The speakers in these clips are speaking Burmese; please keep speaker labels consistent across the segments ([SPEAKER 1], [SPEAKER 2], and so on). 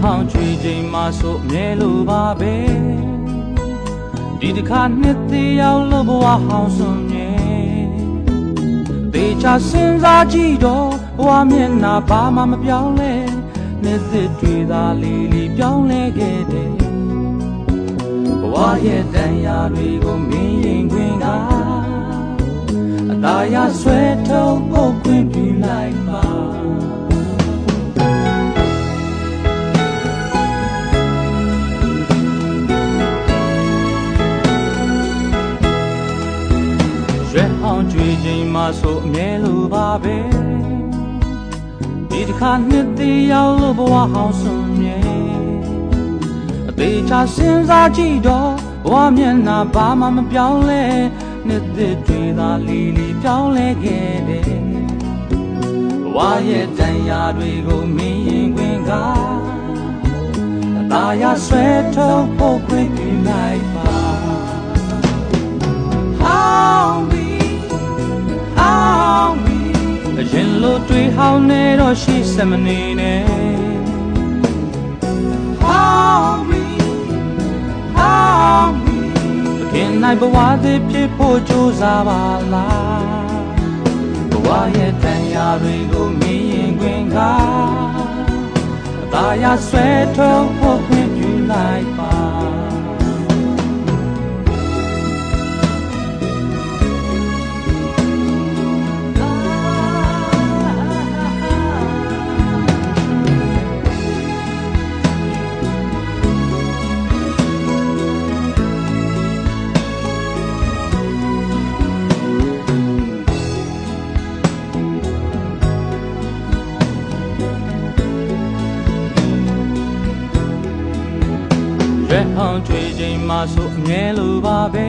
[SPEAKER 1] ဟောင်းချွေချိန်မှဆိုမြဲလိုပါပဲဒီတစ်ခါနှစ်သေးရောက်လို့ဘဝဟောင်းစွန်မြဲသေချာစဉ်းစားကြည့်တော့ဘဝမျက်နှာဘာမှမပြောင်းလဲနှစ်သက်တွေသာလီလီပြောင်းလဲခဲ့တယ်ဘဝရဲ့တန်ရာတွေကိုမင်းရင်ခွင်ကအသာရဆွဲထုံးဖို့ခွင့်ပြုလိုက်ပါရွယ်ဟောင်းကြွေချိန်မှဆိုအမြဲလိုပါပဲဒီတစ်ခါနှစ်သေးရောက်လို့ဘဝဟောင်းစွန်မြဲအသေးချစဉ်းစားကြည့်တော့ဘဝမျက်နှာဘာမှမပြောင်းလဲနှစ်သက်တွေသာလီလီပြောင်းလဲခဲ့တယ်ဘဝရဲ့တန်ရာတွေကိုမင်းရင်ခွင်ကအသာရဆွဲထုံးဖို့ခွင့်ပြုလိုက်ပါရင်လို့တွေးဟောင်းနေတော့ရှိစမနေနဲ့ဟောင်းမီတခင်နိုင်ဘဝသည်ဖြစ်ဖို့ကြိုးစားပါလားဘဝရဲ့တန်ရာတွေကိုမင်းရင်ခွင်ကအသာရဆွဲထုံးဖို့ခွင့်ပြုလိုက်ပါရွယ်ဟောင်းကြွေချိန်မှဆိုအမြဲလိုပါပဲ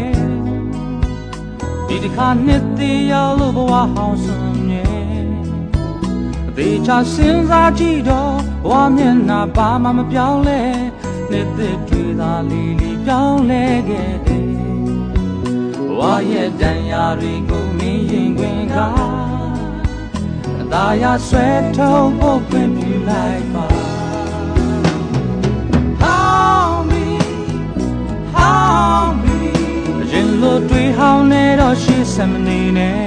[SPEAKER 1] ဒီတစ်ခါနှစ်သေးရောက်လို့ဘဝဟောင်းစွန်မြဲအသေးချစဉ်းစားကြည့်တော့ဘဝမျက်နှာဘာမှမပြောင်းလဲနှစ်သက်တွေသာလီလီပြောင်းလဲခဲ့တယ်ဘဝရဲ့တန်ရာတွေကိုမင်းရင်ခွင်ကအသာရဆွဲထုံးဖို့ခွင့်ပြုလိုက်ပါလို့တွေးဟောင်းနေတော့ရှိစမနေနဲ့